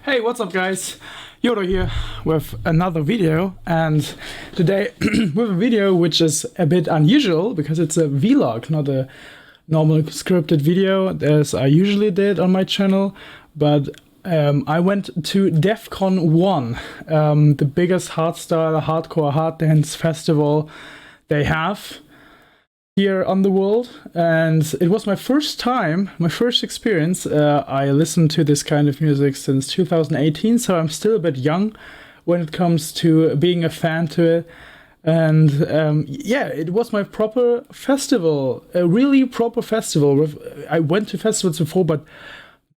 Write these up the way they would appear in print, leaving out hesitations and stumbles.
Hey, what's up guys? Yoda here with another video, and today with a video which is a bit unusual because it's a vlog, not a normal scripted video as I usually did on my channel, but I went to DEF CON 1, the biggest hardstyle, hardcore, hard dance festival they have here on the world, and it was my first time, my first experience. I listened to this kind of music since 2018, so I'm still a bit young when it comes to being a fan to it. And yeah, it was my proper festival, a really proper festival. I went to festivals before, but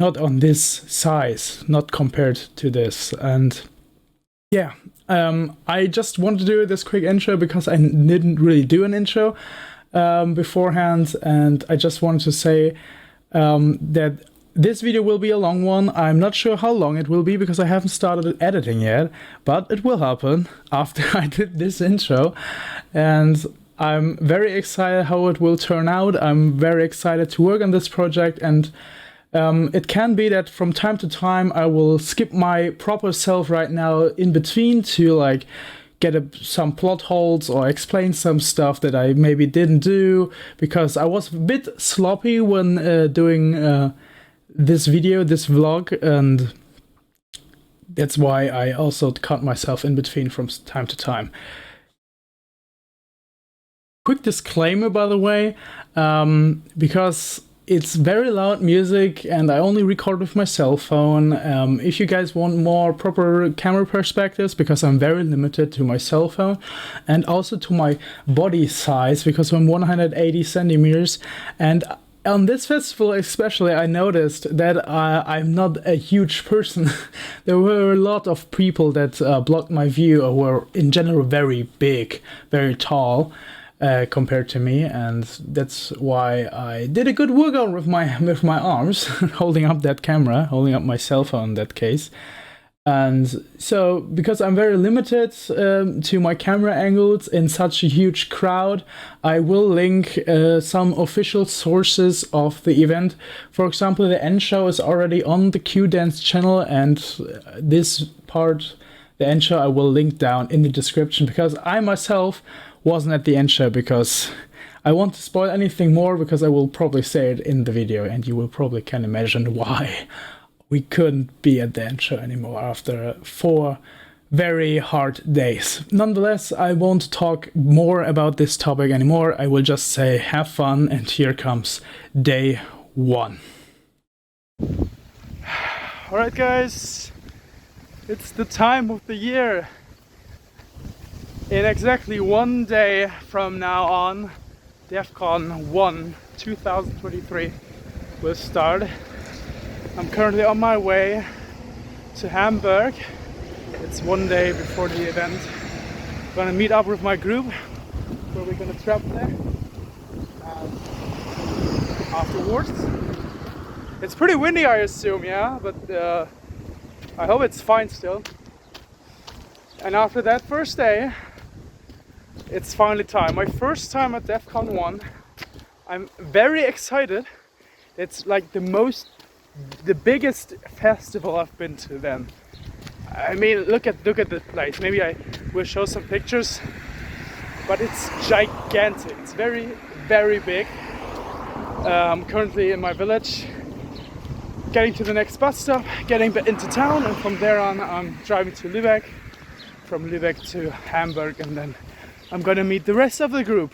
not on this size, not compared to this. And yeah, I just wanted to do this quick intro because I didn't really do an intro beforehand, and I just wanted to say that this video will be a long one. I'm not sure how long it will be because I haven't started editing yet, but it will happen after I did this intro, and I'm very excited how it will turn out. I'm very excited to work on this project, and it can be that from time to time I will skip my proper self right now in between to like get some plot holes or explain some stuff that I maybe didn't do, because I was a bit sloppy when doing this video, this vlog, and that's why I also cut myself in between from time to time. Quick disclaimer, by the way, because it's very loud music and I only record with my cell phone. If you guys want more proper camera perspectives, because I'm very limited to my cell phone and also to my body size, because I'm 180 centimeters. And on this festival especially, I noticed that I'm not a huge person. There were a lot of people that blocked my view or were in general very big, very tall. Compared to me, and that's why I did a good workout with my arms, holding up that camera, holding up my cell phone in that case. And so, because I'm very limited to my camera angles in such a huge crowd, I will link some official sources of the event. For example, the end show is already on the Q Dance channel, and this part, the end show, I will link down in the description, because I myself wasn't at the end show because I won't spoil anything more, because I will probably say it in the video and you will probably can imagine why we couldn't be at the end show anymore after 4 very hard days. Nonetheless, I won't talk more about this topic anymore. I will just say have fun, and here comes day 1. Alright guys, it's the time of the year. In exactly 1 day from now on, DEF CON 1 2023 will start. I'm currently on my way to Hamburg. It's 1 day before the event. I'm gonna meet up with my group, where we're gonna travel there. Afterwards, it's pretty windy, I assume, yeah, but I hope it's fine still. And after that first day, it's finally time. My first time at DEF CON 1. I'm very excited. It's like the biggest festival I've been to then. I mean, look at the place. Maybe I will show some pictures, but it's gigantic. It's very, very big. I'm currently in my village, getting to the next bus stop, getting into town, and from there on I'm driving to Lübeck, from Lübeck to Hamburg, and then I'm gonna meet the rest of the group,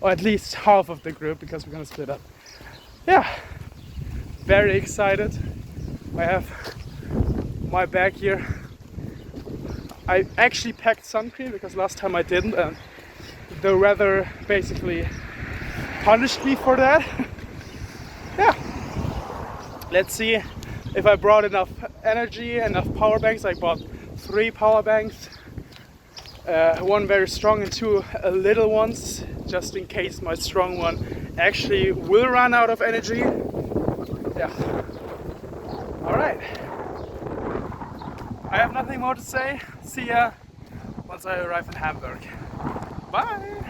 or at least half of the group, because we're gonna split up. Yeah, very excited. I have my bag here. I actually packed sun cream because last time I didn't, and the weather basically punished me for that. Yeah, let's see if I brought enough energy, enough power banks. I bought 3 power banks. 1 very strong and 2 little ones, just in case my strong one actually will run out of energy. Yeah. Alright. I have nothing more to say. See ya once I arrive in Hamburg. Bye!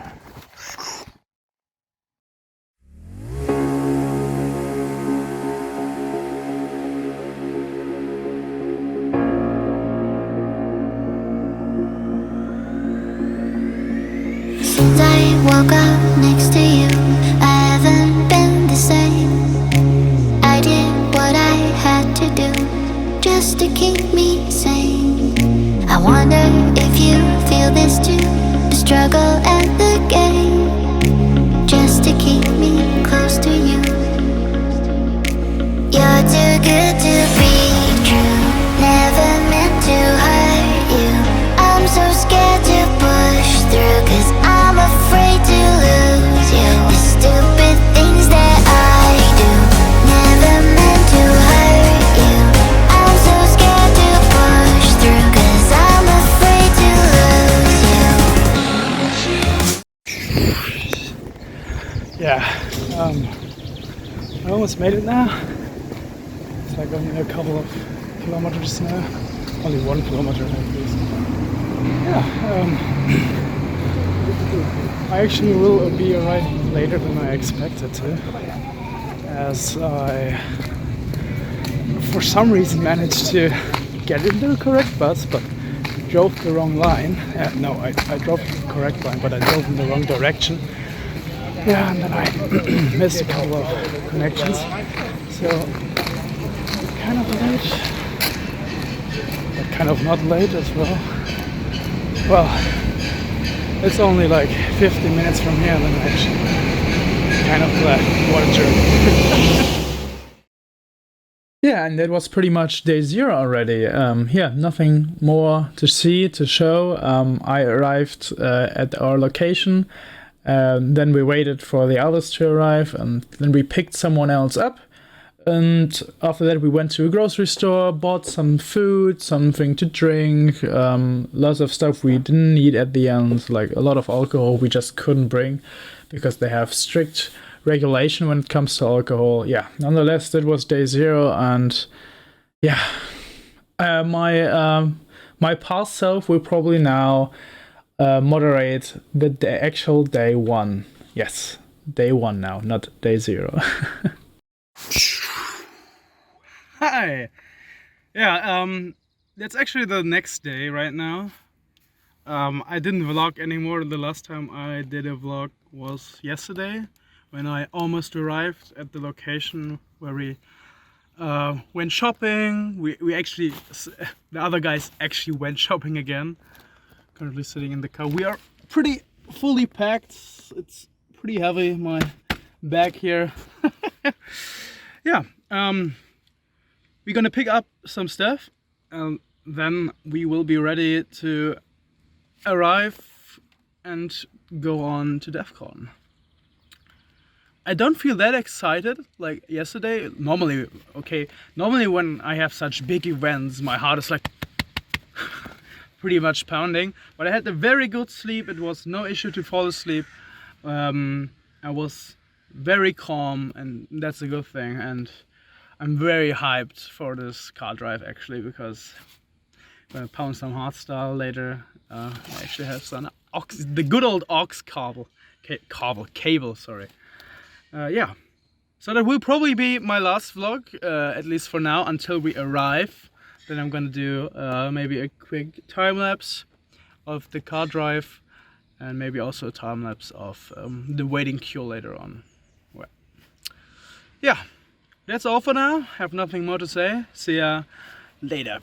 woke up next to you. I haven't been the same. I did what I had to do just to keep me sane. I wonder if you feel this too, the struggle and the game, just to keep me close to you. You're too good to be true, never meant to hurt you. I'm so scared to push through, 'cause I'm afraid to lose you. The stupid things that I do, never meant to hurt you. I'm so scared to push through, 'cause I'm afraid to lose you. Yeah, I almost made it now. It's like only a couple of kilometers now. Only 1 kilometer at least. Yeah, I actually will be arriving later than I expected to, as I for some reason managed to get into the correct bus but drove the wrong line. No, I drove the correct line, but I drove in the wrong direction. Yeah, and then I missed a couple of connections, so kind of late, but kind of not late as well. Well, it's only like 15 minutes from here, and then I'm actually kind of glad what a journey. Yeah, and that was pretty much day 0 already. Yeah, nothing more to see, to show. I arrived at our location. Then we waited for the others to arrive, and then we picked someone else up. And after that, we went to a grocery store, bought some food, something to drink, lots of stuff we didn't need at the end, like a lot of alcohol we just couldn't bring because they have strict regulation when it comes to alcohol. Yeah, nonetheless, that was day 0, and yeah, my past self will probably now moderate the actual day 1. Yes, day 1 now, not day 0. Hi! Yeah, that's actually the next day right now. I didn't vlog anymore. The last time I did a vlog was yesterday, when I almost arrived at the location where we went shopping. We actually, the other guys actually went shopping again. Currently sitting in the car. We are pretty fully packed. It's pretty heavy, my bag here. Yeah, we're gonna pick up some stuff, and then we will be ready to arrive and go on to DEF CON. I don't feel that excited like yesterday. Normally when I have such big events, my heart is like pretty much pounding, but I had a very good sleep. It was no issue to fall asleep. I was very calm, and that's a good thing, and I'm very hyped for this car drive actually, because I'm gonna pound some hardstyle later. I actually have some the good old aux cable, sorry. Yeah, so that will probably be my last vlog, at least for now, until we arrive. Then I'm gonna do maybe a quick time-lapse of the car drive, and maybe also a time-lapse of the waiting queue later on. Well, yeah, that's all for now. Have nothing more to say. See ya later.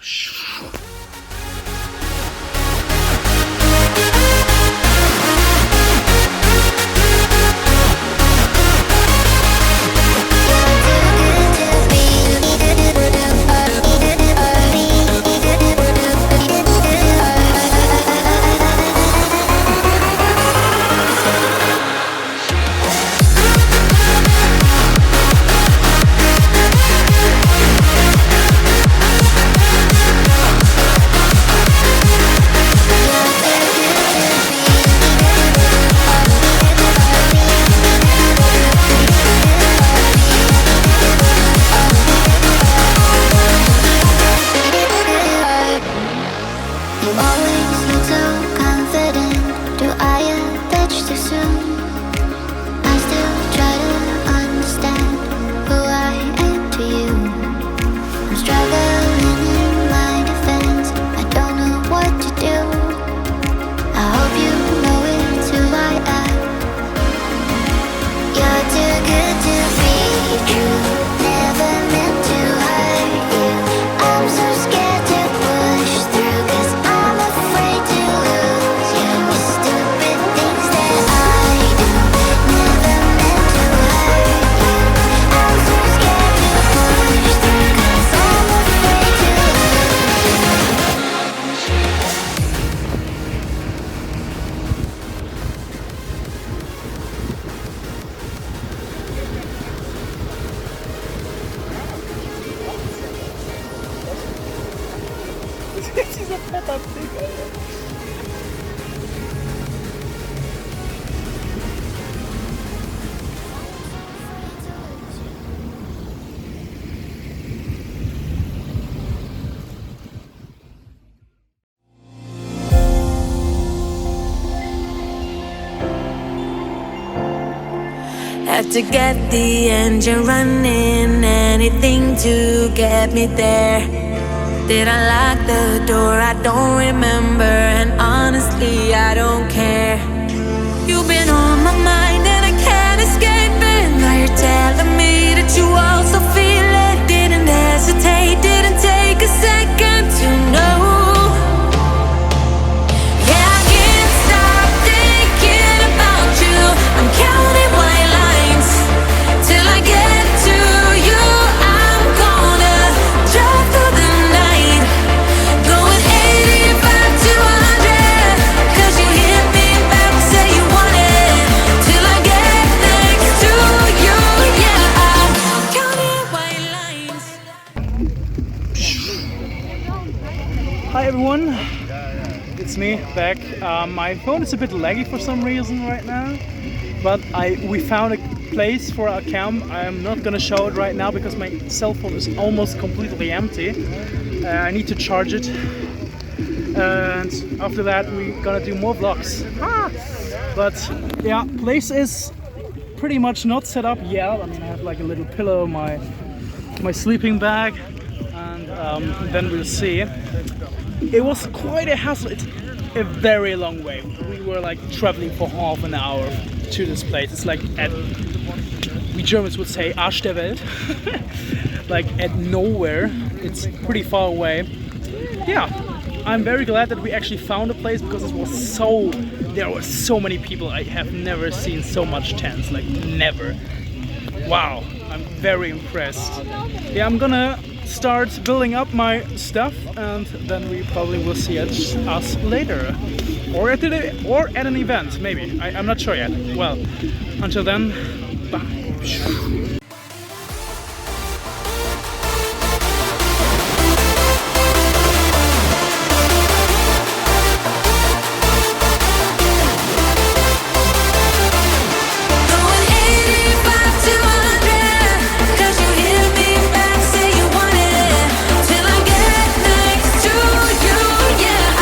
Dieser Pepper Pig, Alter. Have to get the engine running, anything to get me there. Did I lock the door? I don't remember, and honestly, I don't care. You've been on my mind and I can't escape it. Now you're telling me that you also feel it. Didn't hesitate, didn't take a second to know. Yeah, I can't stop thinking about you. I'm counting white lines till I get to you. I'm gonna drive through the night, going 85 to 100, 'cause you hit me back and say you want it, till I get next to you. Yeah, I'm counting white lines. Hi everyone, it's me back. My phone is a bit laggy for some reason right now, but we found a place for our camp. I'm not gonna show it right now because my cell phone is almost completely empty. I need to charge it, and after that we're gonna do more vlogs. But yeah, place is pretty much not set up yet. I mean, I have like a little pillow, my sleeping bag, and then we'll see. It was quite a hassle. It's a very long way. We were like traveling for half an hour to this place. It's like we Germans would say Arsch der Welt. Like at nowhere. It's pretty far away. Yeah, I'm very glad that we actually found a place because there were so many people. I have never seen so much tents, like never. Wow, I'm very impressed. Yeah, I'm gonna start building up my stuff, and then we probably will see us later, or at an event, maybe. I'm not sure yet. Well, until then, bye. Going 85 to 100, 'cause you hit me back, say you want it, till I get next to you. Yeah,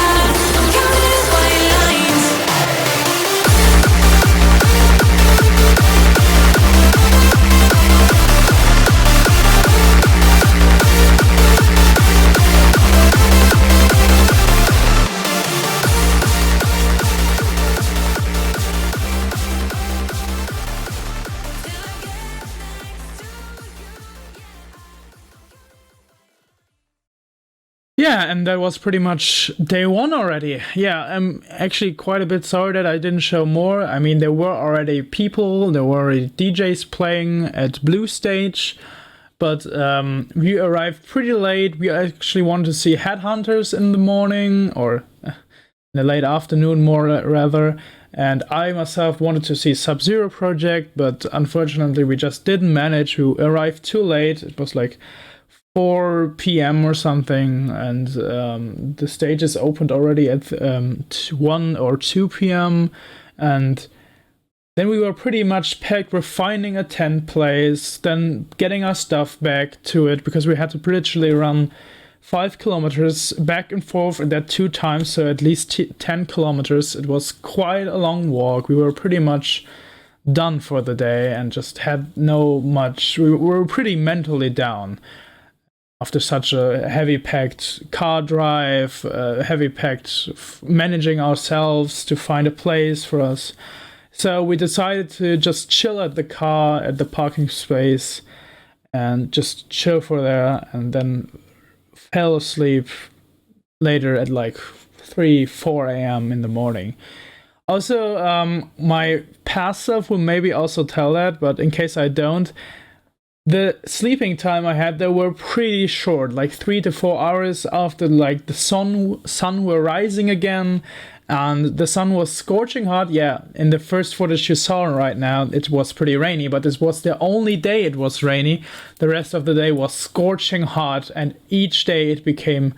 I'm counting white lines. Yeah, and that was pretty much day one already. Yeah, I'm actually quite a bit sorry that I didn't show more. I mean, there were already people, there were already DJs playing at Blue Stage, but we arrived pretty late. We actually wanted to see Headhunters in the morning, or in the late afternoon more rather, and I myself wanted to see Sub-Zero Project, but unfortunately we just didn't manage. We arrived too late. It was like 4 p.m. or something, and the stages opened already at 1 or 2 p.m. and then we were pretty much packed. We're finding a tent place, then getting our stuff back to it, because we had to literally run 5 kilometers back and forth, and that 2 times, so at least 10 kilometers. It was quite a long walk. We were pretty much done for the day and just had we were pretty mentally down after such a heavy packed car drive, heavy packed managing ourselves to find a place for us. So we decided to just chill at the car, at the parking space, and just chill for there, and then fell asleep later at like 3-4 a.m. in the morning. Also, my past self will maybe also tell that, but in case I don't, the sleeping time I had there were pretty short, like 3 to 4 hours after like the sun were rising again, and the sun was scorching hot. Yeah, in the first footage you saw right now, it was pretty rainy, but this was the only day it was rainy. The rest of the day was scorching hot, and each day it became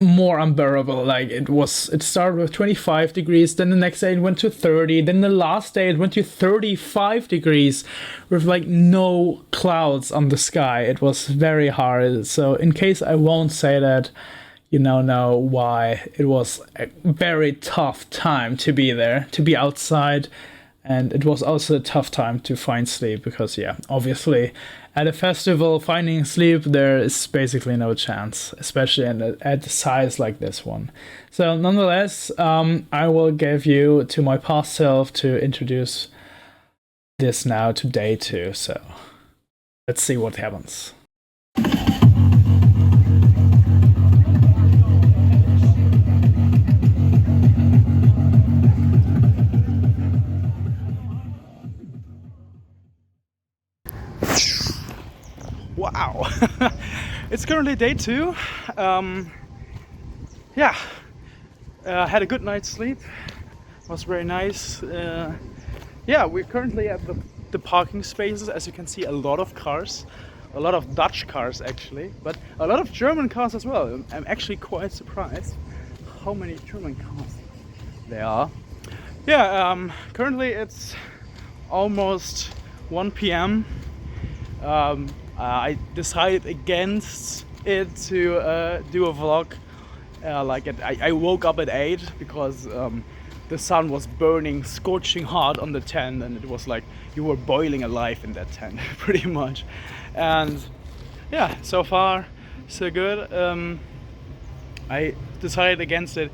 more unbearable. Like it started with 25 degrees, then the next day it went to 30, then the last day it went to 35 degrees with like no clouds on the sky. It was very hard. So in case I won't say that, you know why. It was a very tough time to be there, to be outside. And it was also a tough time to find sleep because, yeah, obviously at a festival, finding sleep, there is basically no chance, especially at a size like this one. So nonetheless, I will give you to my past self to introduce this now to day 2. So let's see what happens. Wow, it's currently day 2. Yeah, had a good night's sleep. Was very nice. Yeah, we're currently at the parking spaces. As you can see, a lot of cars, a lot of Dutch cars actually, but a lot of German cars as well. I'm actually quite surprised how many German cars there are. Yeah, currently it's almost 1 p.m. I decided against it to do a vlog. I woke up at 8 because the sun was burning scorching hot on the tent, and it was like you were boiling alive in that tent pretty much. And yeah, so far so good. I decided against it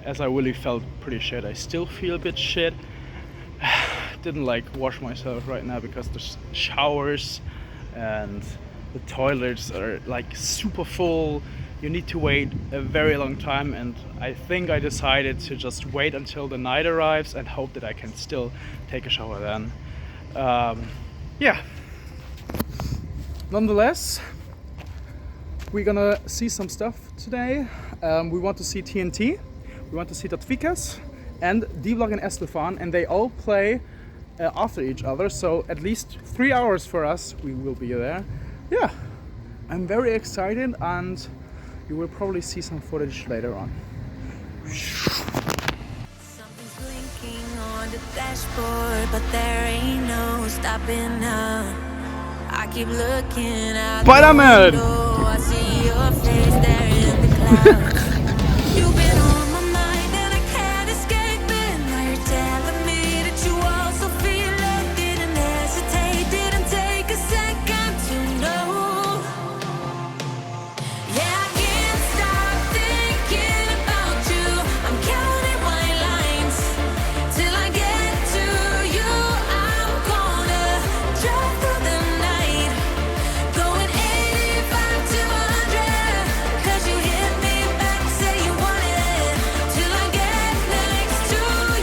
as I really felt pretty shit. I still feel a bit shit. Didn't like wash myself right now because the showers and the toilets are like super full. You need to wait a very long time, and I think I decided to just wait until the night arrives and hope that I can still take a shower then. Yeah. Nonetheless, we're gonna see some stuff today. We want to see TNT, we want to see Tatvikas and D-Block and Estefan, and they all play after each other, so at least 3 hours for us we will be there. Yeah, I'm very excited, and you will probably see some footage later on. Something's blinking on the dashboard, but there ain't no stopping now. I keep looking out Spider-Man! the window, I see your face there in the clouds. You've been on my mind and I can't escape it. Now you're telling me that you also feel it. Didn't hesitate, didn't take a second to know. Yeah, I can't stop thinking about you. I'm counting white lines till I get to you. I'm gonna drive through the night, going 85 to 100, 'cause you hit me back, say you want it, till I get next to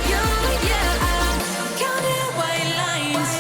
you. Yeah, I'm counting white lines.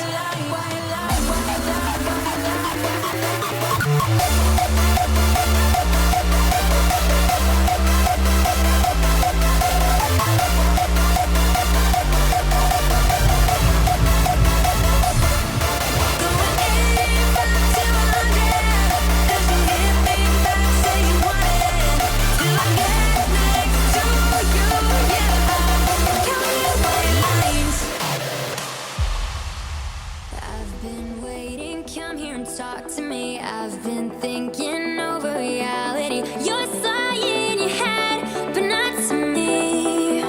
I've been waiting, come here and talk to me. I've been thinking over reality. You're saying your head, but not to me.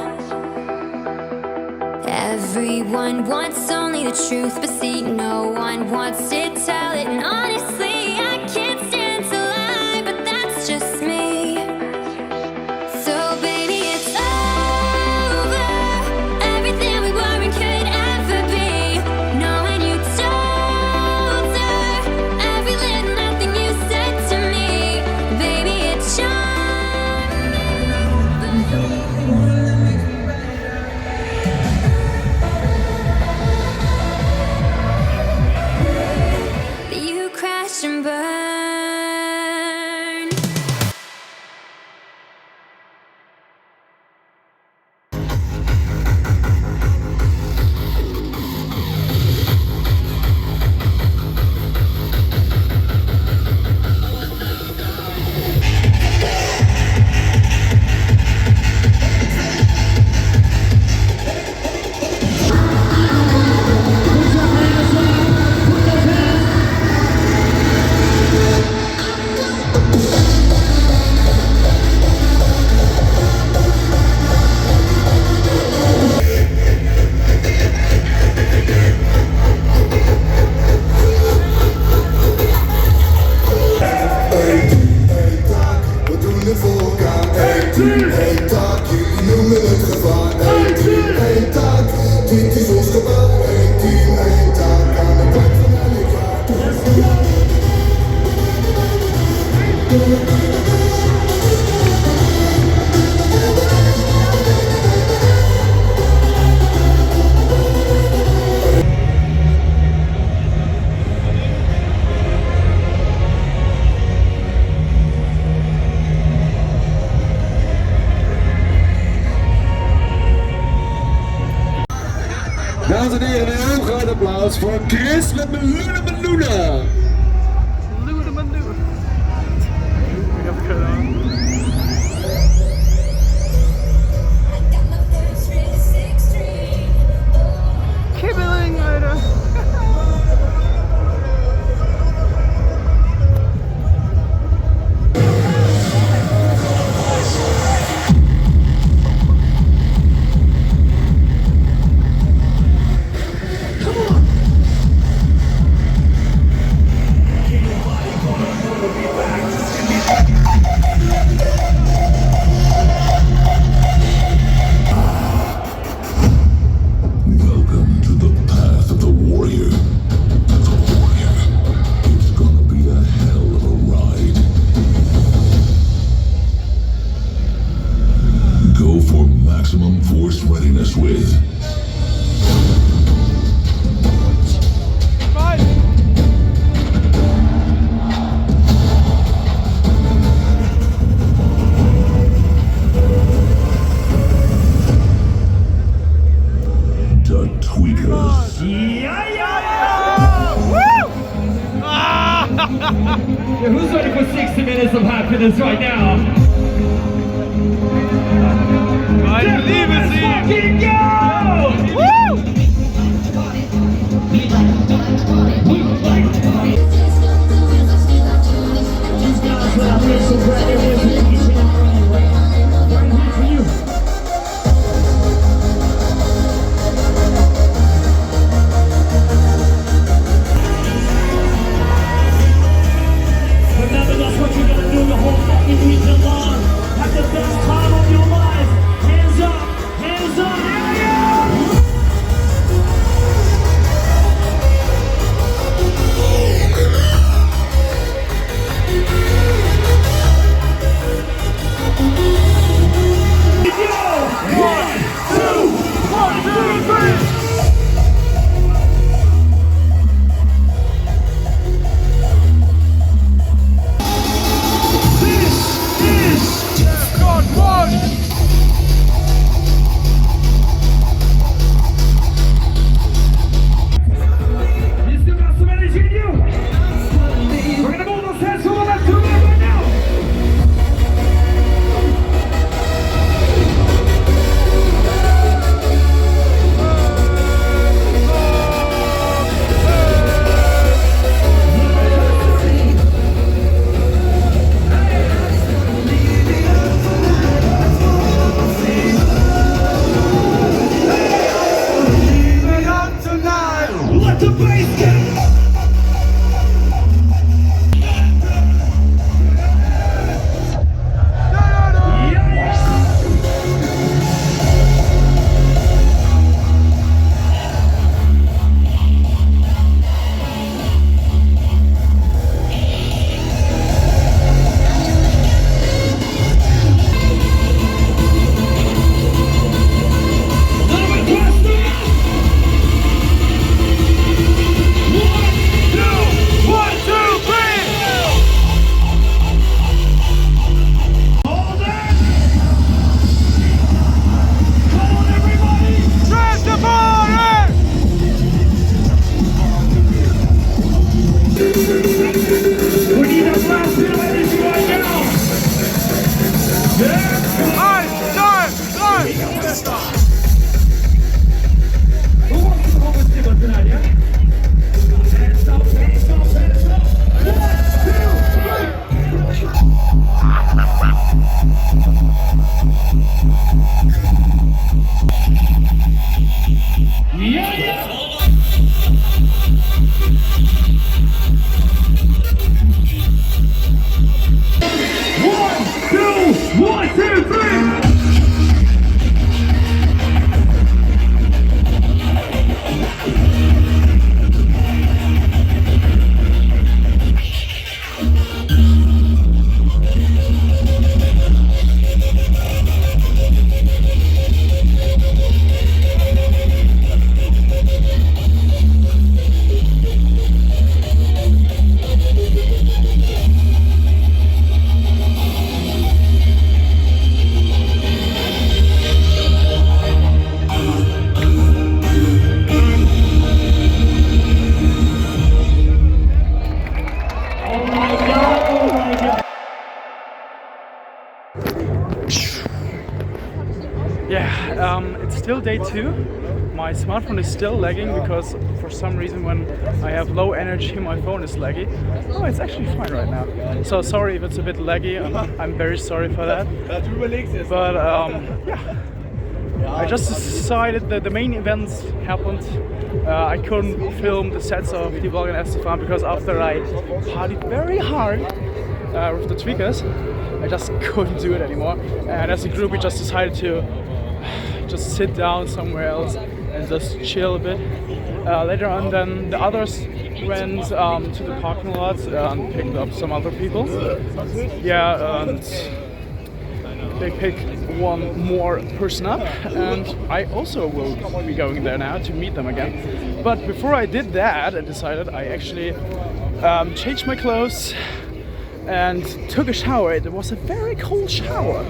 Everyone wants only the truth, but see, no one wants to tell it. And honestly, I can't stand to lie, but that's just me. So baby, it's over. Everything we were and could ever be. Knowing you told her every little nothing you said to me. Baby, it charmed me. You crashed Dames en heren, een heel groot applaus voor Chris met Meloena Meloena. Kibbeling, Leute. Welcome to the path of the warrior. The warrior. It's gonna be a hell of a ride. Go for maximum force readiness with the Tweakers. Who's ready for 60 minutes of happiness right now? Let's fucking go! These guys that I feel so great, they're with me each and every way. Right here for you. Remember, that's what you're gonna do the whole fucking weekend long. Have the best time of your life. Hands up, hands up, yeah, yeah! This is Defcon 1! still day 2. My smartphone is still lagging because for some reason when I have low energy my phone is laggy. Oh, it's actually fine right now. So sorry if it's a bit laggy. I'm very sorry for that. But yeah. I just decided that the main events happened. I couldn't film the sets of Debug and Estefan because after I partied very hard with the Tweakers, I just couldn't do it anymore. And as a group we just decided to just sit down somewhere else and just chill a bit. Later on then the others went to the parking lot and picked up some other people. Yeah, and they picked one more person up, and I also will be going there now to meet them again. But before I did that, I decided I actually changed my clothes and took a shower. It was a very cold shower,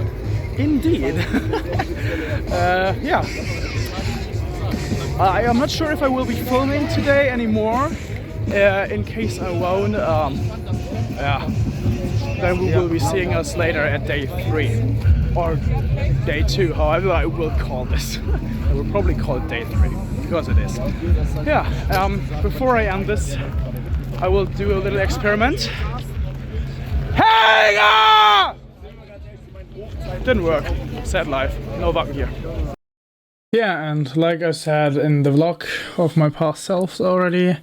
indeed. Yeah. I'm not sure if I will be filming today anymore. In case I won't, yeah. Then we will be seeing us later at day 3 or day 2, however I will call this. I will probably call it day 3 because it is. Yeah. Before I end this, I will do a little experiment. Hey! Didn't work. Sad life. No Wacken here. Yeah, and like I said in the vlog of my past selves already,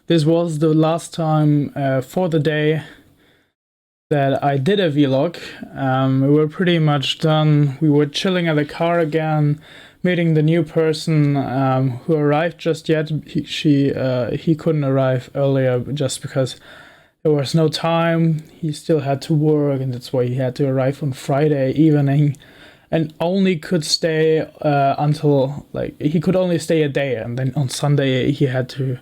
this was the last time for the day that I did a vlog. We were pretty much done. We were chilling at the car again, meeting the new person who arrived just yet. He couldn't arrive earlier just because there was no time. He still had to work, and that's why he had to arrive on Friday evening and only could stay until, like, he could only stay a day, and then on Sunday he had to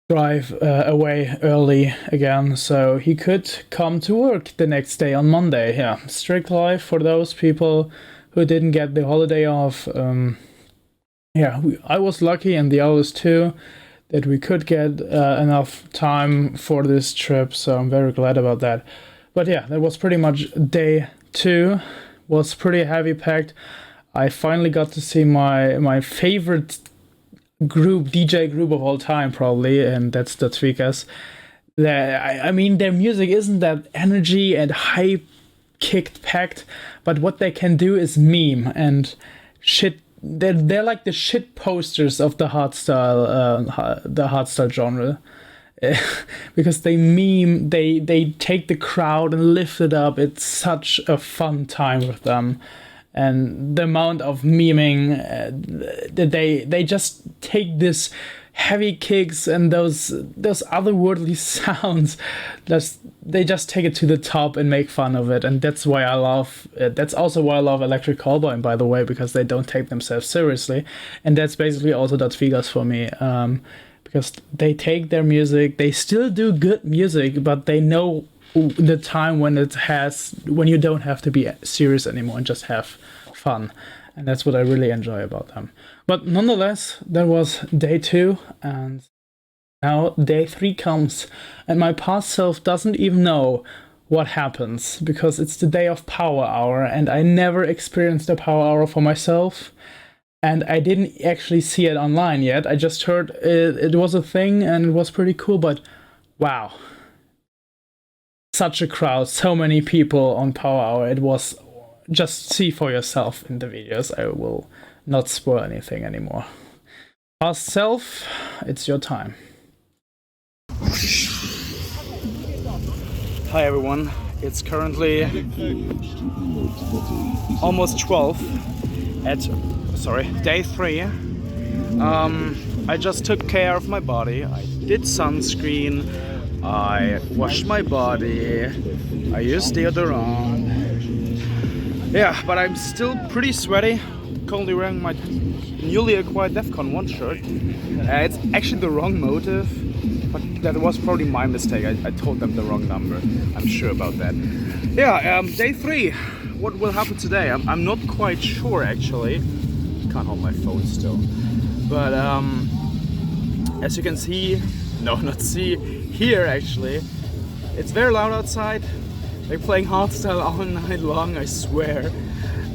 drive away early again, so he could come to work the next day on Monday. Yeah, strict life for those people who didn't get the holiday off. Yeah, I was lucky, and the others too, that we could get enough time for this trip, so I'm very glad about that. But yeah, that was pretty much day 2. Was pretty heavy packed. I finally got to see my favorite group, DJ group of all time probably, and that's the Tweakers. I mean, their music isn't that energy and hype kicked packed, but what they can do is meme and shit. They're like the shit posters of the hardstyle genre. Because they meme, they take the crowd and lift it up. It's such a fun time with them. And the amount of memeing that they just take this heavy kicks and those otherworldly sounds, they just take it to the top and make fun of it. And that's why I love that's also why I love Electric Callboy, by the way, because they don't take themselves seriously. And that's basically also the Tweakers for me, because they take their music, they still do good music, but they know the time when you don't have to be serious anymore and just have fun. And that's what I really enjoy about them. But nonetheless, that was day 2, and now day 3 comes, and my past self doesn't even know what happens, because it's the day of Power Hour, and I never experienced a Power Hour for myself, and I didn't actually see it online yet. I just heard it was a thing, and it was pretty cool, but wow. Such a crowd, so many people on Power Hour. It was, just see for yourself in the videos. I will not spoil anything anymore. Past self, it's your time. Hi everyone, it's currently almost 12 at, day 3. I just took care of my body. I did sunscreen, I washed my body, I used deodorant. Yeah, but I'm still pretty sweaty. Currently wearing my newly acquired DEFCON 1 shirt. It's actually the wrong motive, but that was probably my mistake. I told them the wrong number. I'm sure about that. Yeah, day 3. What will happen today? I'm not quite sure actually. Can't hold my phone still. But as you can see, no, not see, here actually, it's very loud outside. They're playing hardstyle all night long, I swear.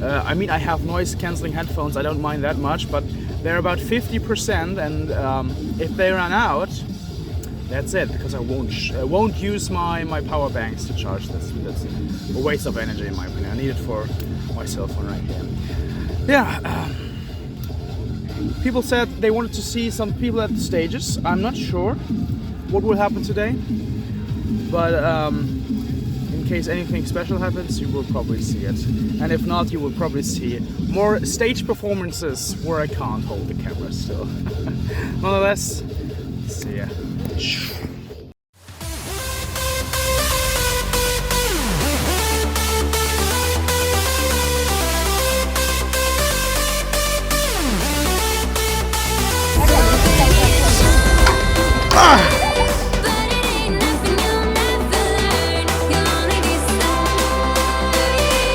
I mean, I have noise cancelling headphones, I don't mind that much, but they're about 50%, and if they run out, that's it, because I won't use my power banks to charge this. That's a waste of energy in my opinion. I need it for my cell phone right here. Yeah, people said they wanted to see some people at the stages. I'm not sure what will happen today, but in case anything special happens, you will probably see it. And if not, you will probably see more stage performances where I can't hold the camera still. Nonetheless, see ya. But it ain't nothing you'll never learn. You'll only be sorry the day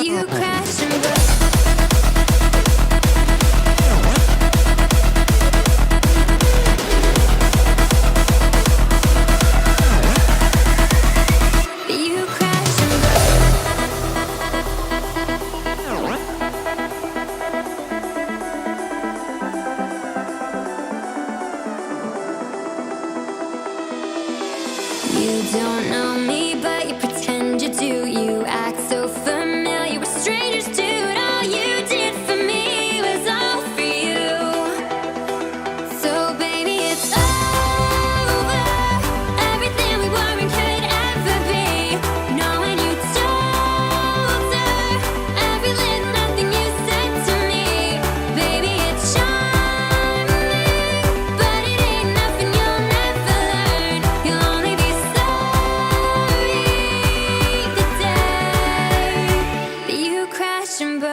you crash and burn. You crash and burn. You crash and burn. You don't know me, but you pretend you do. You act so familiar with strangers too. And all you did for me was all for you. So baby, it's over. Everything we were and could ever be. Knowing you told her every little nothing you said to me. Baby, it's charming, but it ain't nothing you'll never learn. You'll only be sorry the day that you crash and burn.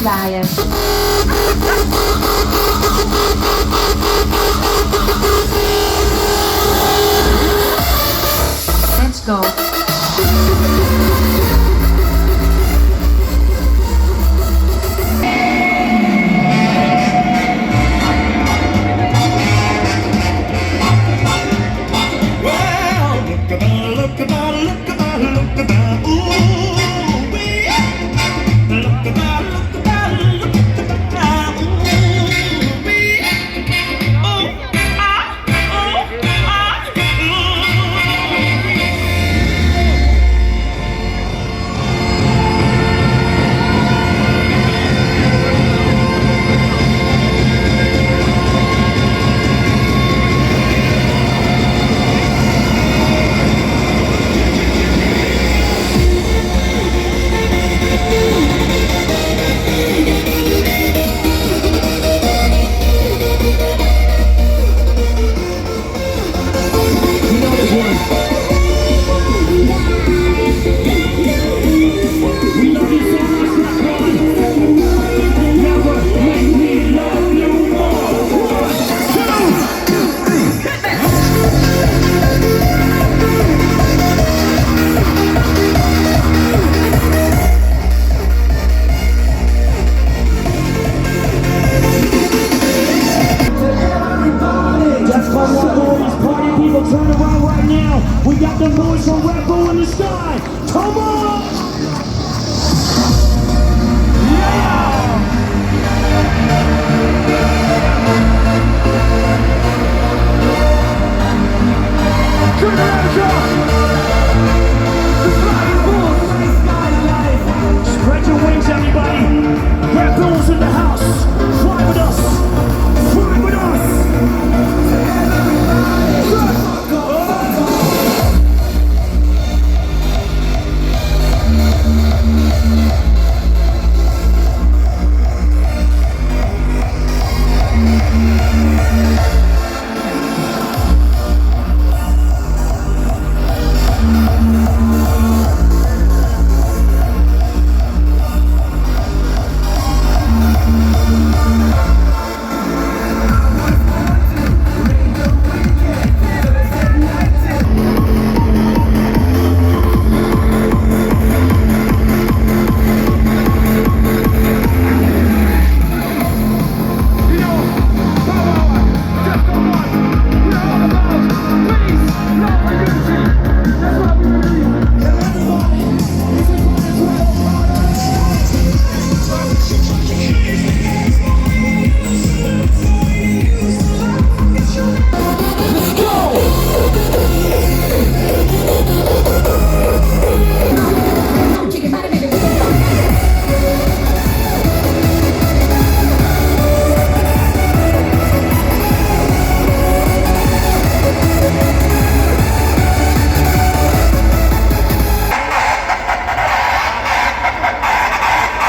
draaien. Let's go.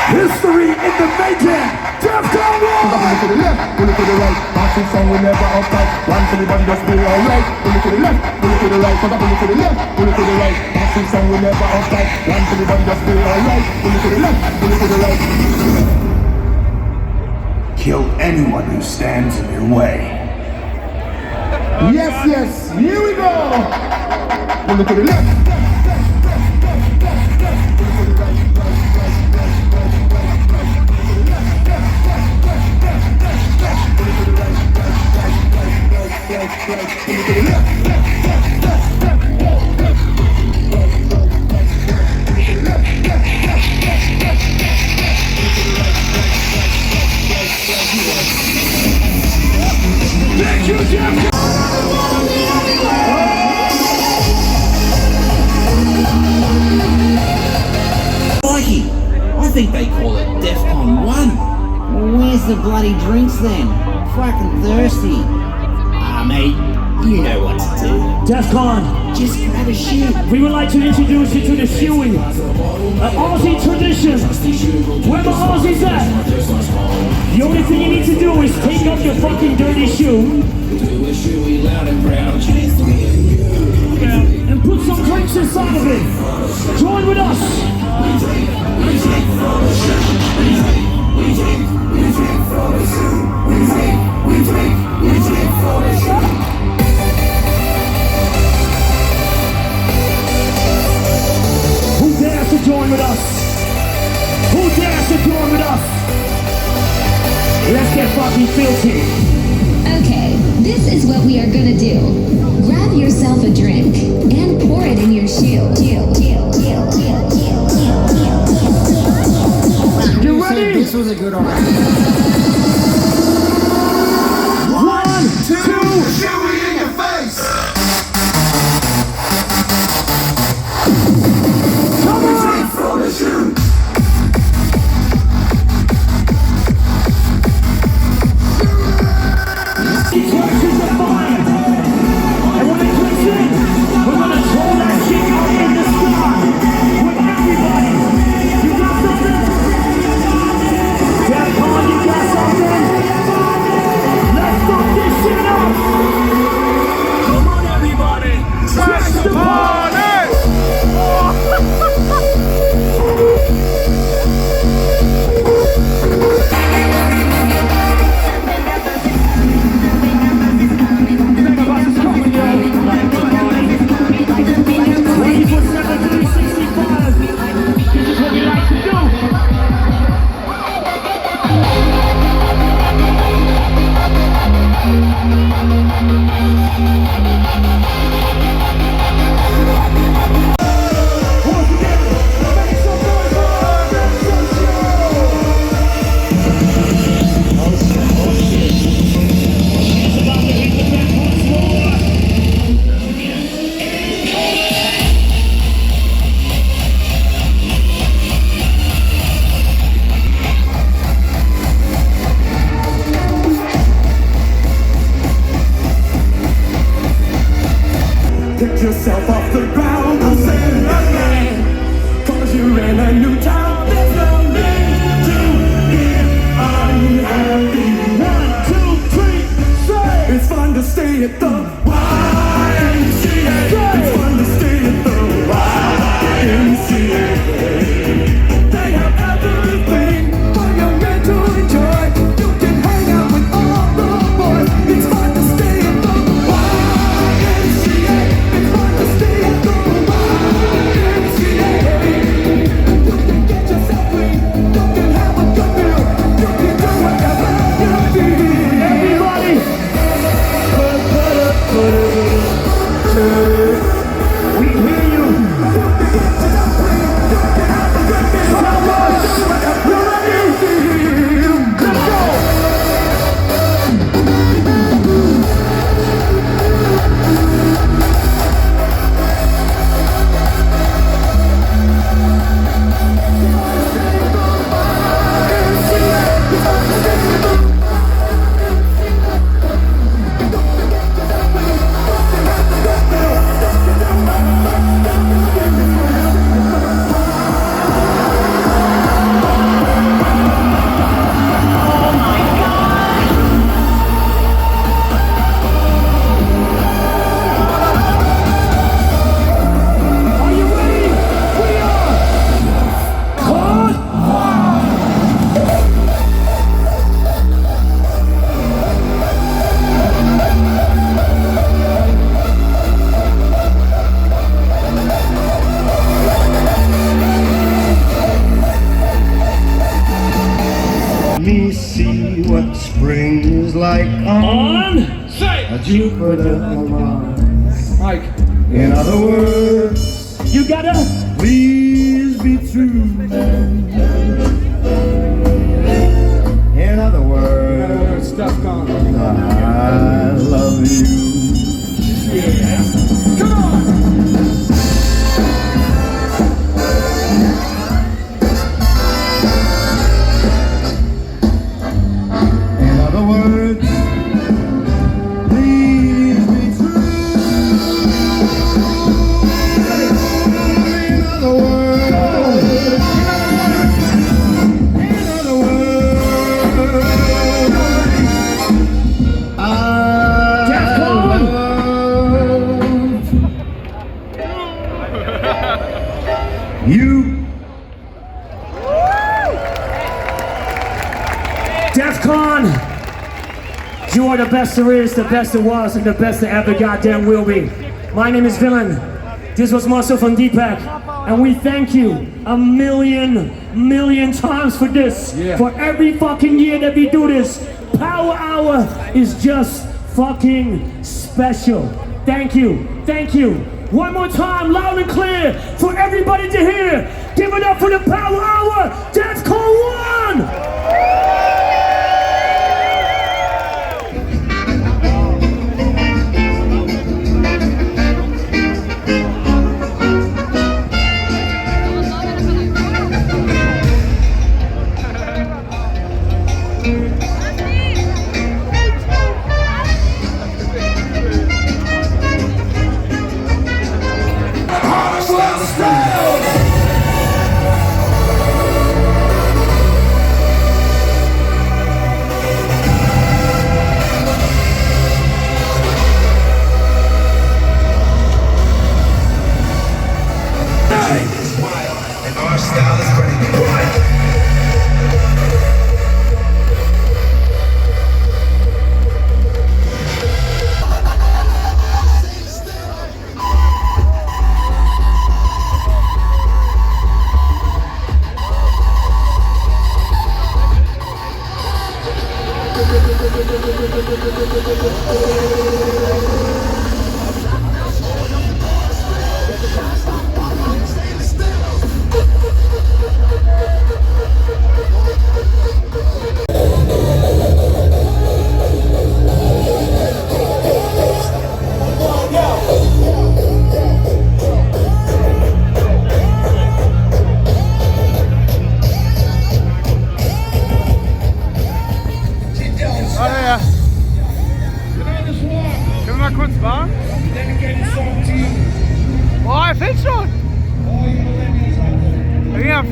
History in the making. Defcon 1. Pull it to the left, pull it to the right. Massive song will never uptight. One to the body just feel alright. Pull it to the left, pull it to the right. Pull it to the left, pull it to the right. Massive song will never uptight. One to the body just feel alright. Pull it to the left, pull it to the right. Kill anyone who stands in your way. Yes, yes, here we go. Pull it to the left. Thank you, Jeff. Mikey, I think they call it DEFCON 1. Well, where's the bloody drinks then? I'm fucking thirsty. Mate, you know what to do. DEFCON, Just grab a shoe. we would like to introduce you to the shoeing. An Aussie tradition. Where the Aussies at? The only thing you need to do is take off your fucking dirty shoe and put some drinks inside of it. Join with us. are gonna do. Grab yourself a drink and pour it in your shoe. You ready? This was a good one. 1, 2, Chewy in your face. come on! From the shoe. These questions are fire. And when it clicks in, we're gonna throw that shit out in the sky with everybody. You got something? Yeah, come on, you got something? Let's fuck this shit up. Come on, everybody. Crash the party. Pick yourself off the ground, I'll say it again. Cause you're in a new town, there's no need to get unhappy. 1, 2, 3, say. It's fun to stay at the YMCA. It's fun to stay at the YMCA. They have everything for your men to enjoy. You can hang out with all the boys. It's fun to stay at the YMCA. It's fun to stay at the YMCA. You can get yourself clean. You can have a good meal. You can do whatever you feel. Everybody. We hear you. Let's go. Are you ready? We are caught. Let me see what spring is like On. a Jupiter and Mars. Mike. In other words, You gotta. please be true. In other words, Stuff gone. I love you. Come on. In other words, please be true. In other words, you. DEFCON, you are the best there is, the best there was, and the best there ever goddamn will be. My name is Villain. This was Marcel from Deepak, and we thank you a million times for this. For every fucking year that we do this, Power Hour is just fucking special. Thank you, thank you. One more time, loud and clear, for everybody to hear. Give it up for the Power Hour, Defqon 1!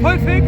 voll fix.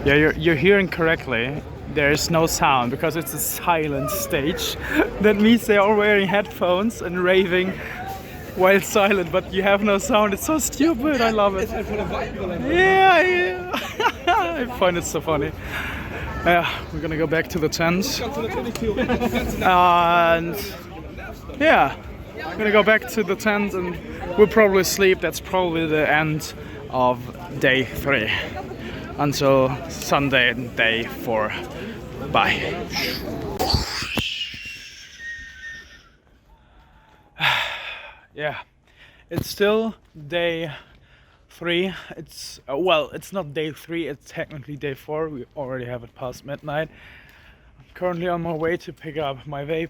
Yeah, you're hearing correctly. There is no sound because it's a silent stage. That means they are wearing headphones and raving while silent, but you have no sound. It's so stupid. I love it. Yeah. I find it so funny. We're gonna go back to the tent. And yeah, we're gonna go back to the tent and we'll probably sleep. That's probably the end of day 3. Until Sunday, day 4. Bye. Yeah, it's still day 3. It's well, it's not day 3. It's technically day 4. We already have it past midnight. currently on my way to pick up my vape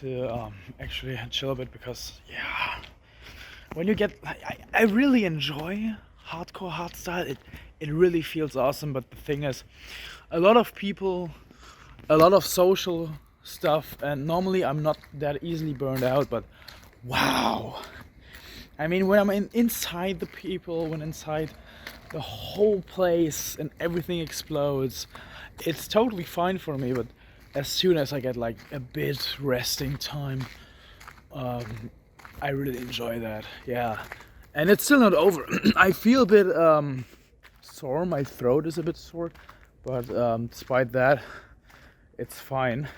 to actually chill a bit, because yeah, when you get, I really enjoy hardcore hardstyle. It really feels awesome. But the thing is, a lot of people, a lot of social stuff, and normally I'm not that easily burned out, but wow, I mean, when I'm inside the people, when inside the whole place and everything explodes, it's totally fine for me. But as soon as I get like a bit resting time, I really enjoy that. Yeah, and it's still not over. I feel a bit sore. My throat is a bit sore, but despite that, it's fine.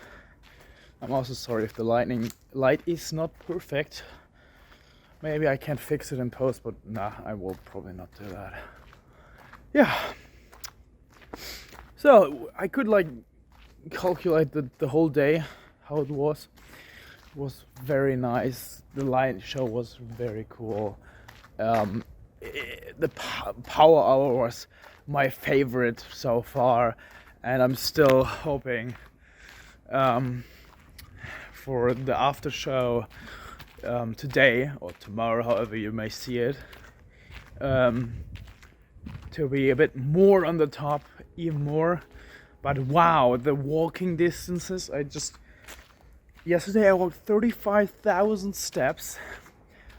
I'm also sorry if the light is not perfect. Maybe I can fix it in post, but nah, I will probably not do that. Yeah. So I could like calculate the whole day, how it was. It was very nice. The light show was very cool. The power hour was my favorite so far, and I'm still hoping for the after show today or tomorrow, however you may see it, to be a bit more on the top, even more. But wow, the walking distances, yesterday I walked 35,000 steps.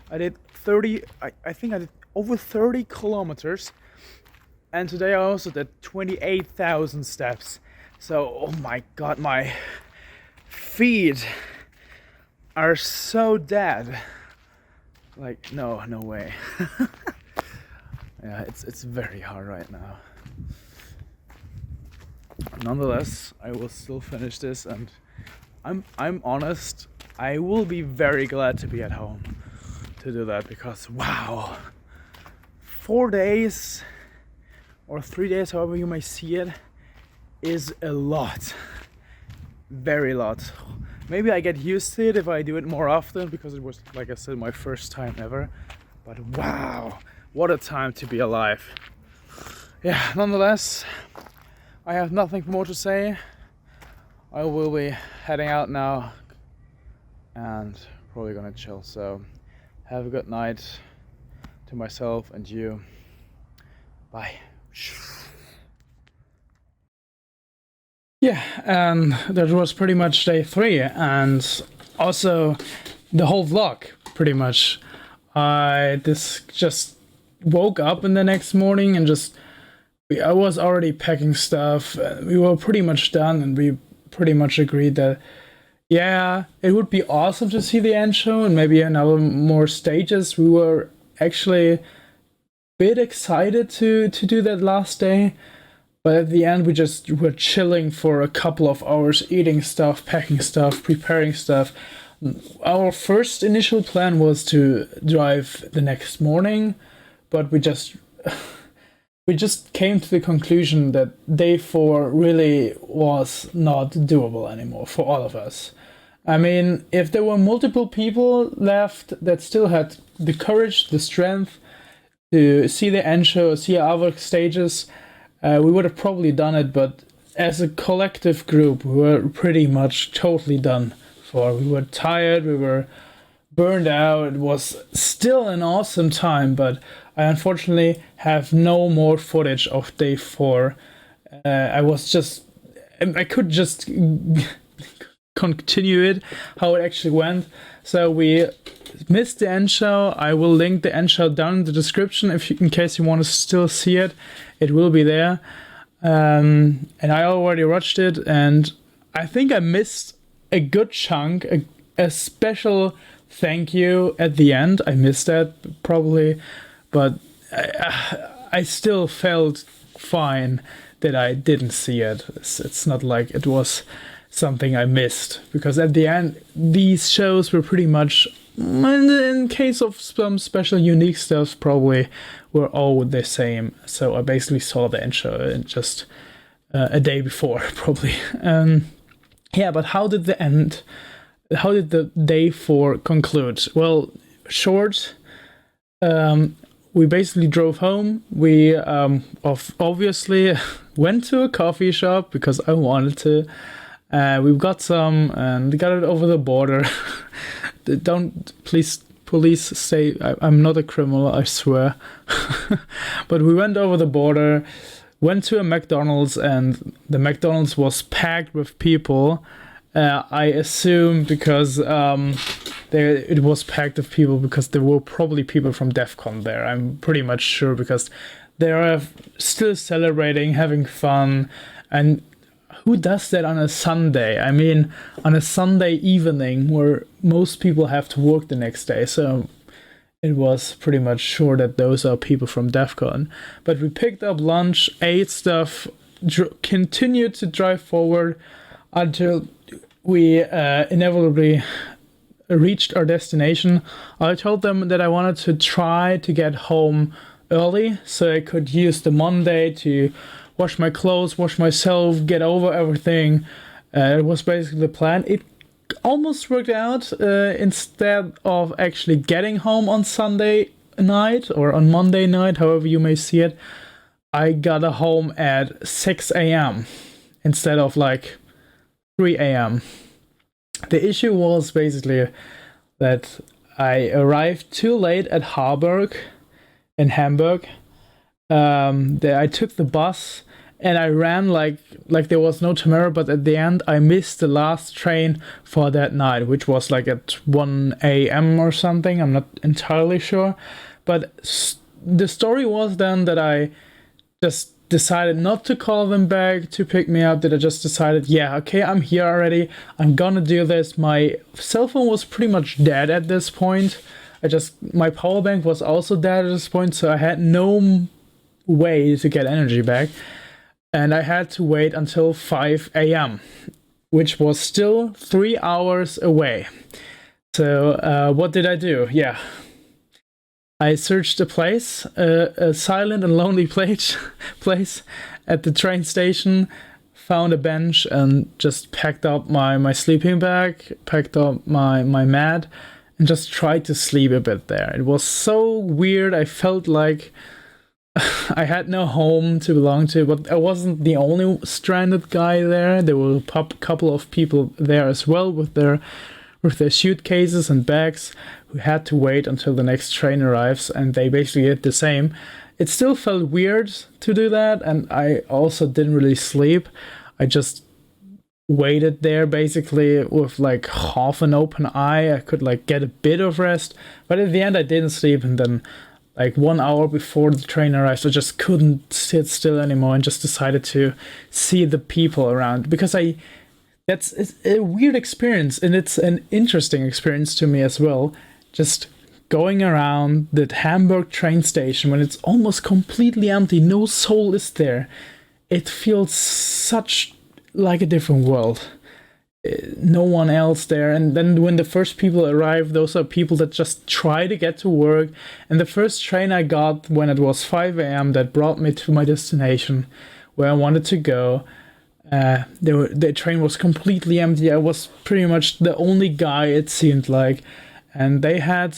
I did I think I did over 30 kilometers, and today I also did 28,000 steps. So oh my god, my feet are so dead. Like no way. Yeah, it's very hard right now. Nonetheless, I will still finish this, and I'm honest, I will be very glad to be at home to do that, because wow, 4 days or 3 days, however you may see it, is a lot. Very lot. Maybe I get used to it if I do it more often, because it was, like I said, my first time ever. But wow, what a time to be alive. Yeah, nonetheless, I have nothing more to say. I will be heading out now and probably gonna chill. So have a good night to myself and you. Bye. Yeah, and that was pretty much day 3, and also the whole vlog, pretty much. I just woke up in the next morning and I was already packing stuff. We were pretty much done, and we pretty much agreed that, yeah, it would be awesome to see the end show and maybe another more stages. We were actually a bit excited to do that last day. But at the end, we just were chilling for a couple of hours, eating stuff, packing stuff, preparing stuff. Our first initial plan was to drive the next morning, but we just came to the conclusion that day 4 really was not doable anymore for all of us. I mean, if there were multiple people left that still had the courage, the strength to see the end show, see other stages, we would have probably done it, but as a collective group, we were pretty much totally done for. We were tired, we were burned out. It was still an awesome time, but I unfortunately have no more footage of day 4. I could just continue it, how it actually went. So we missed the end show. I will link the end show down in the description in case you want to still see it. It will be there. And I already watched it, and I think I missed a good chunk, a special thank you at the end. I missed that probably, but I still felt fine that I didn't see it. It's not like it was something I missed, because at the end these shows were pretty much, in case of some special unique stuff, probably were all the same. So I basically saw the end show just a day before, probably. Yeah, but how did the day 4 conclude? Well, short. we basically drove home. We obviously went to a coffee shop because I wanted to. We got some and got it over the border. Don't please, police say I'm not a criminal, I swear. But we went over the border, went to a McDonald's, and the McDonald's was packed with people. I assume because it was packed with people because there were probably people from DEF CON there. I'm pretty much sure because they are still celebrating, having fun, and who does that on a Sunday? I mean, on a Sunday evening where most people have to work the next day. So it was pretty much sure that those are people from DEF CON. But we picked up lunch, ate stuff, continued to drive forward until we inevitably reached our destination. I told them that I wanted to try to get home early so I could use the Monday to wash my clothes, wash myself, get over everything. It was basically the plan. It almost worked out. Instead of actually getting home on Sunday night or on Monday night, however you may see it, I got home at 6 a.m. instead of like 3 a.m. The issue was basically that I arrived too late at Harburg in Hamburg. I took the bus and I ran like there was no tomorrow, but at the end I missed the last train for that night, which was like at 1 a.m. or something. I'm not entirely sure, but the story was then that I just decided not to call them back to pick me up, that I just decided, yeah, okay, I'm here already, I'm gonna do this. My cell phone was pretty much dead at this point. My power bank was also dead at this point, so I had no way to get energy back. And I had to wait until 5 a.m., which was still 3 hours away. So what did I do? Yeah, I searched a place, a silent and lonely place at the train station, found a bench and just packed up my sleeping bag, packed up my mat, and just tried to sleep a bit there. It was so weird. I felt like I had no home to belong to, but I wasn't the only stranded guy there. There were a couple of people there as well with their suitcases and bags who had to wait until the next train arrives, and they basically did the same. It still felt weird to do that, and I also didn't really sleep. I just waited there basically with like half an open eye. I could like get a bit of rest, but at the end I didn't sleep, and then like 1 hour before the train arrived, I just couldn't sit still anymore and just decided to see the people around, because it's a weird experience, and it's an interesting experience to me as well. Just going around the Hamburg train station when it's almost completely empty, no soul is there. It feels such like a different world. No one else there. And then when the first people arrive, those are people that just try to get to work. And the first train I got when it was 5 a.m. that brought me to my destination where I wanted to go, the train was completely empty. I was pretty much the only guy, it seemed like. And they had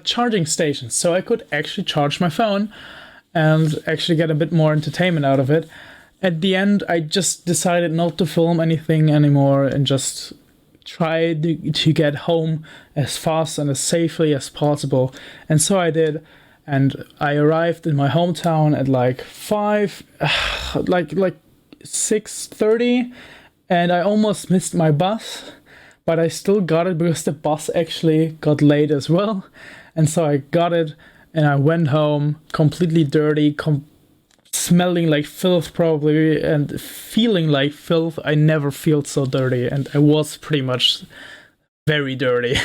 charging stations, so I could actually charge my phone and actually get a bit more entertainment out of it. At the end, I just decided not to film anything anymore and just try to get home as fast and as safely as possible. And so I did, and I arrived in my hometown at like 6:30, and I almost missed my bus. But I still got it because the bus actually got late as well. And so I got it and I went home completely dirty, smelling like filth probably, and feeling like filth. I never felt so dirty, and I was pretty much very dirty.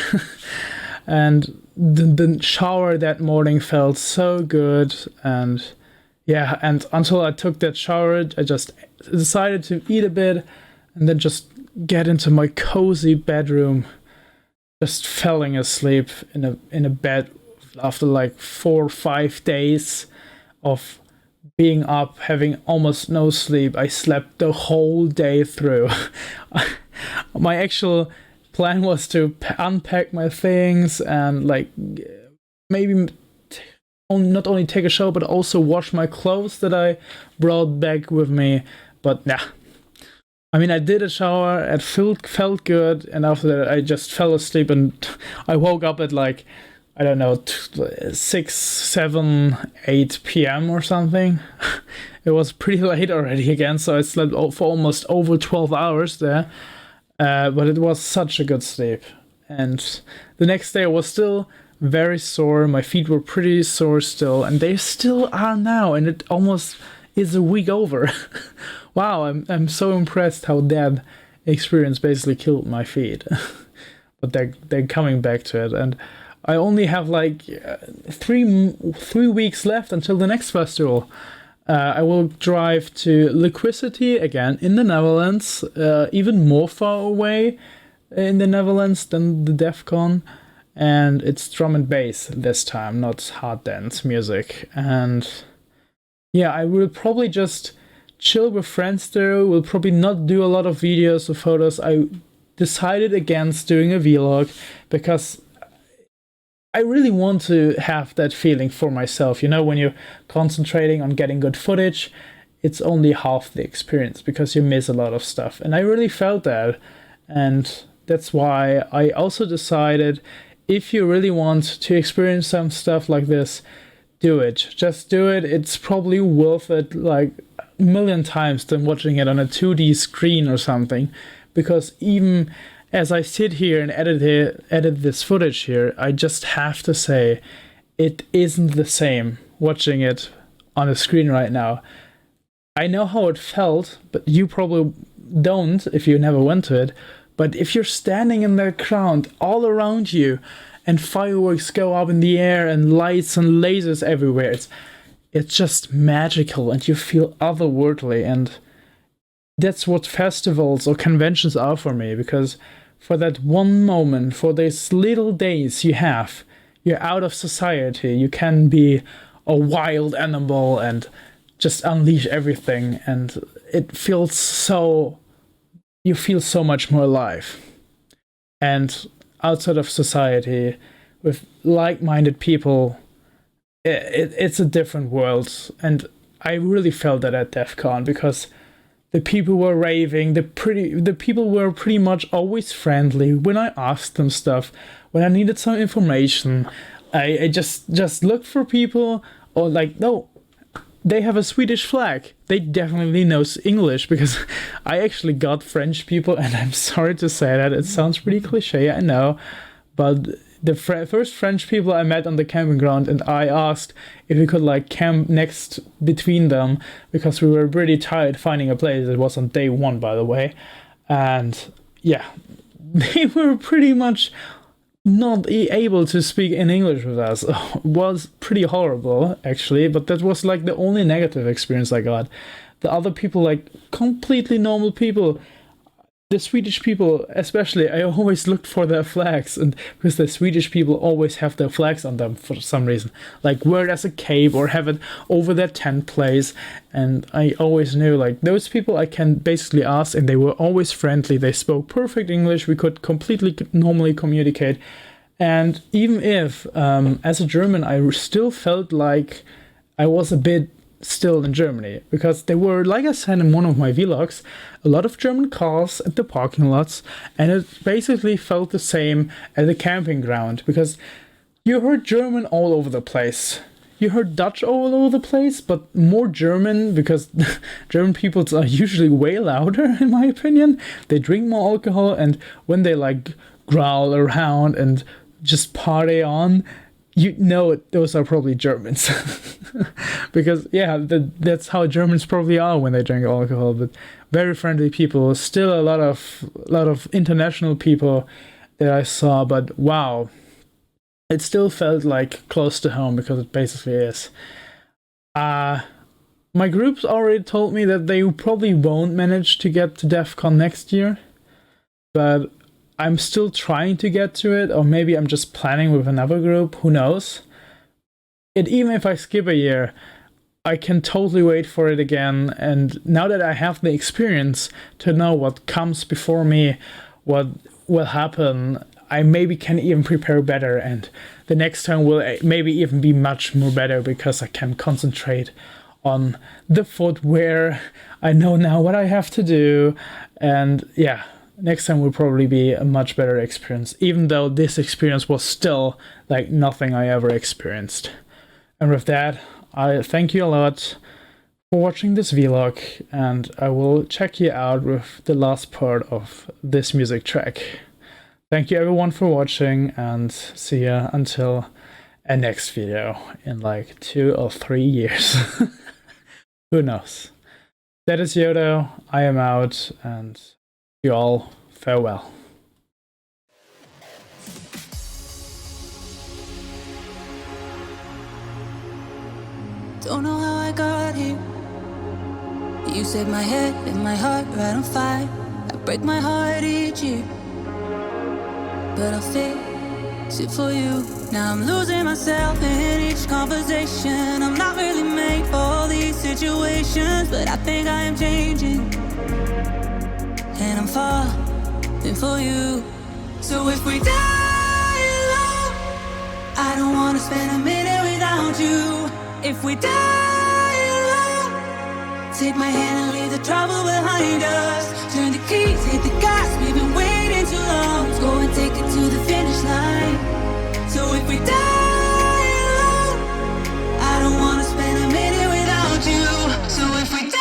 And the shower that morning felt so good. And yeah, and until I took that shower, I just decided to eat a bit and then just get into my cozy bedroom, just falling asleep in a bed after like 4 or 5 days of being up, having almost no sleep. I slept the whole day through. My actual plan was to unpack my things and like maybe not only take a shower, but also wash my clothes that I brought back with me. But yeah, I mean, I did a shower, it felt good, and after that I just fell asleep, and I woke up at like, I don't know, 6, 7, 8 p.m. or something. It was pretty late already again, so I slept for almost over 12 hours there. But it was such a good sleep. And the next day I was still very sore. My feet were pretty sore still, and they still are now, and it almost is a week over. Wow, I'm so impressed how that experience basically killed my feet. But they're coming back to it, and I only have like 3 weeks left until the next festival. I will drive to Liquidity again in the Netherlands, even more far away in the Netherlands than the DEF CON, and it's drum and bass this time, not hard dance music. And yeah, I will probably just chill with friends there. We'll probably not do a lot of videos or photos. I decided against doing a vlog because I really want to have that feeling for myself. You know, when you're concentrating on getting good footage, it's only half the experience because you miss a lot of stuff. And I really felt that. And that's why I also decided, if you really want to experience some stuff like this, do it. Just do it. It's probably worth it like a million times than watching it on a 2D screen or something. Because even as I sit here and edit this footage here, I just have to say, it isn't the same watching it on a screen right now. I know how it felt, but you probably don't if you never went to it. But if you're standing in the crowd all around you, and fireworks go up in the air and lights and lasers everywhere, it's just magical, and you feel otherworldly. And that's what festivals or conventions are for me, because for that one moment, for these little days you're out of society, you can be a wild animal and just unleash everything, and it feels so, you feel so much more alive. And outside of society, with like-minded people, it's a different world. And I really felt that at DEF CON, because the people were raving, the people were pretty much always friendly when I asked them stuff, when I needed some information. I just looked for people, or like, no, they have a Swedish flag. They definitely know English, because I actually got French people, and I'm sorry to say that, it sounds pretty cliche, I know, but the first French people I met on the camping ground, and I asked if we could like camp next between them, because we were pretty tired finding a place. It was on day 1, by the way, and yeah, they were pretty much not able to speak in English with us. It was pretty horrible, actually, but that was like the only negative experience I got. The other people, like completely normal people, the Swedish people especially, I always looked for their flags, and because the Swedish people always have their flags on them for some reason, like wear it as a cape or have it over their tent place. And I always knew like those people I can basically ask, and they were always friendly, they spoke perfect English, we could completely normally communicate. And even if as a German I still felt like I was a bit still in Germany, because there were, like I said in one of my vlogs, a lot of German cars at the parking lots, and it basically felt the same at the camping ground, because you heard German all over the place. You heard Dutch all over the place, but more German, because German people are usually way louder, in my opinion. They drink more alcohol, and when they like growl around and just party on, you know those are probably Germans. Because yeah, that's how Germans probably are when they drink alcohol. But very friendly people, still a lot of international people that I saw. But wow, it still felt like close to home, because it basically is. My groups already told me that they probably won't manage to get to DEF CON next year, but I'm still trying to get to it, or maybe I'm just planning with another group, who knows. Even if I skip a year, I can totally wait for it again. And now that I have the experience to know what comes before me, what will happen, I maybe can even prepare better, and the next time will maybe even be much more better because I can concentrate on the footwear. I know now what I have to do, and yeah, next time will probably be a much better experience, even though this experience was still like nothing I ever experienced. And with that, I thank you a lot for watching this vlog, and I will check you out with the last part of this music track. Thank you everyone for watching, and see ya until a next video in like 2 or 3 years. Who knows? That is Yodo, I am out, and you all farewell. Don't know how I got here. You set my head and my heart right on fire. I break my heart each year, but I'll fix it for you. Now I'm losing myself in each conversation. I'm not really made for all these situations, but I think I am changing, and I'm falling for you. So if we die alone, I don't wanna spend a minute without you. If we die alone, take my hand and leave the trouble behind us. Turn the keys, hit the gas, we've been waiting too long. Let's go and take it to the finish line. So if we die alone, I don't wanna spend a minute without you. So if we die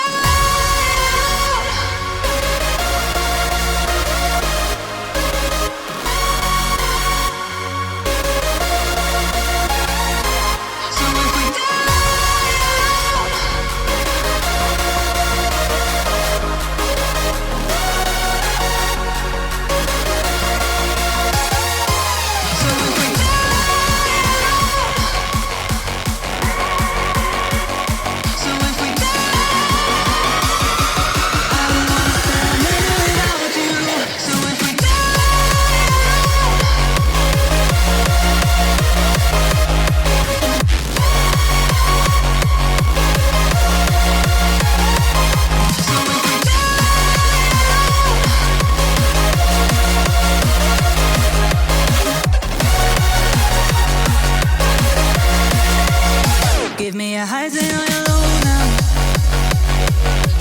give me a high zone on your low now.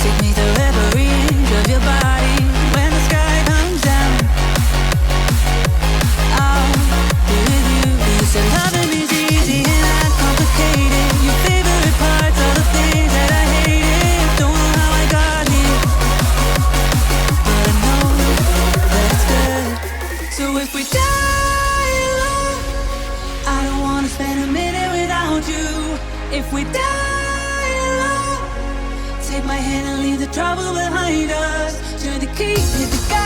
Take me through every inch of your body. When the sky comes down, I'll be with you. You said loving me's easy and not complicated. Your favorite parts are the things that I hated. Don't know how I got here, but I know that it's good. So if we die alone, I don't wanna spend a minute without you. If we die alone, take my hand and leave the trouble behind us. Turn the key, hit the gas.